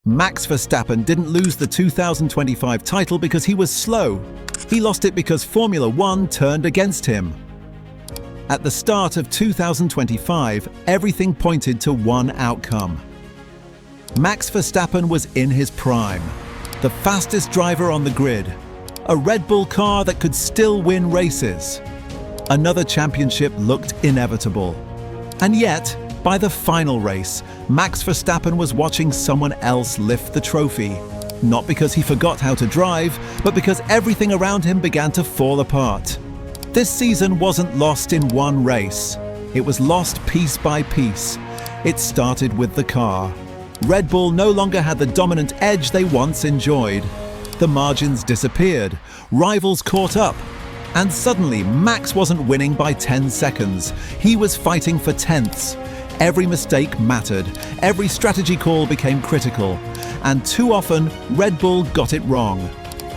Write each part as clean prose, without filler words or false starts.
Max Verstappen didn't lose the 2025 title because he was slow. He lost it because Formula One turned against him. At the start of 2025, everything pointed to one outcome. Max Verstappen was in his prime, the fastest driver on the grid, a Red Bull car that could still win races. Another championship looked inevitable. And yet, by the final race, Max Verstappen was watching someone else lift the trophy. Not because he forgot how to drive, but because everything around him began to fall apart. This season wasn't lost in one race. It was lost piece by piece. It started with the car. Red Bull no longer had the dominant edge they once enjoyed. The margins disappeared, rivals caught up, and suddenly Max wasn't winning by 10 seconds. He was fighting for tenths. Every mistake mattered, every strategy call became critical, and too often Red Bull got it wrong.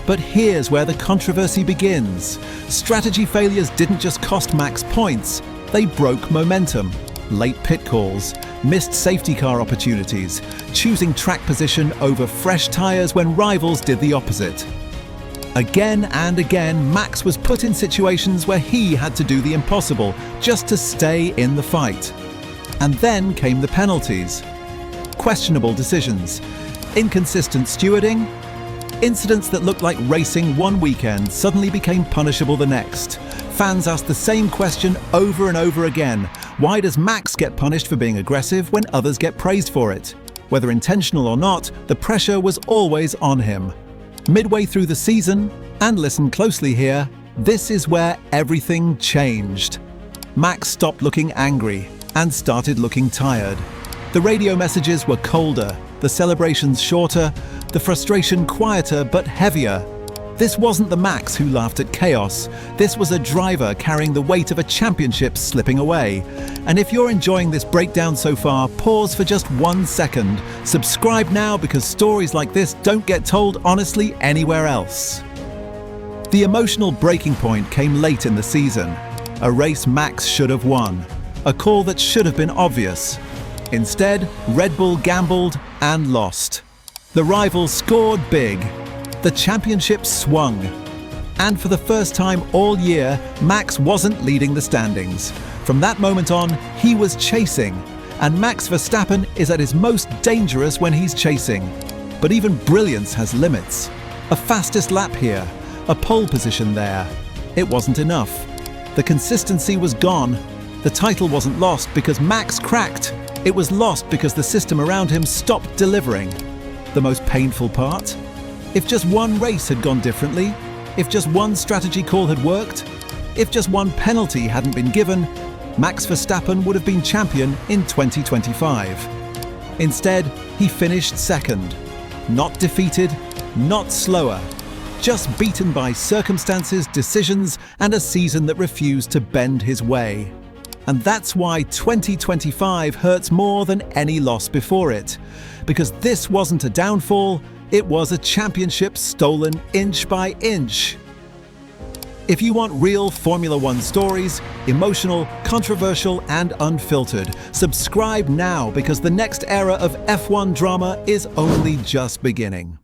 But here's where the controversy begins. Strategy failures didn't just cost Max points, they broke momentum. Late pit calls, missed safety car opportunities, choosing track position over fresh tyres when rivals did the opposite. Again and again, Max was put in situations where he had to do the impossible just to stay in the fight. And then came the penalties. Questionable decisions, inconsistent stewarding, incidents that looked like racing one weekend suddenly became punishable the next. Fans asked the same question over and over again. Why does Max get punished for being aggressive when others get praised for it? Whether intentional or not, the pressure was always on him. Midway through the season, and listen closely here, this is where everything changed. Max stopped looking angry and started looking tired. The radio messages were colder, the celebrations shorter, the frustration quieter but heavier. This wasn't the Max who laughed at chaos. This was a driver carrying the weight of a championship slipping away. And if you're enjoying this breakdown so far, pause for just 1 second. Subscribe now because stories like this don't get told honestly anywhere else. The emotional breaking point came late in the season. A race Max should have won. A call that should have been obvious. Instead, Red Bull gambled and lost. The rivals scored big. The championship swung. And for the first time all year, Max wasn't leading the standings. From that moment on, he was chasing. And Max Verstappen is at his most dangerous when he's chasing. But even brilliance has limits. A fastest lap here, a pole position there. It wasn't enough. The consistency was gone. The title wasn't lost because Max cracked. It was lost because the system around him stopped delivering. The most painful part? If just one race had gone differently, if just one strategy call had worked, if just one penalty hadn't been given, Max Verstappen would have been champion in 2025. Instead, he finished second. Not defeated, not slower, just beaten by circumstances, decisions, and a season that refused to bend his way. And that's why 2025 hurts more than any loss before it. Because this wasn't a downfall, it was a championship stolen inch by inch. If you want real Formula One stories, emotional, controversial, and unfiltered, subscribe now because the next era of F1 drama is only just beginning.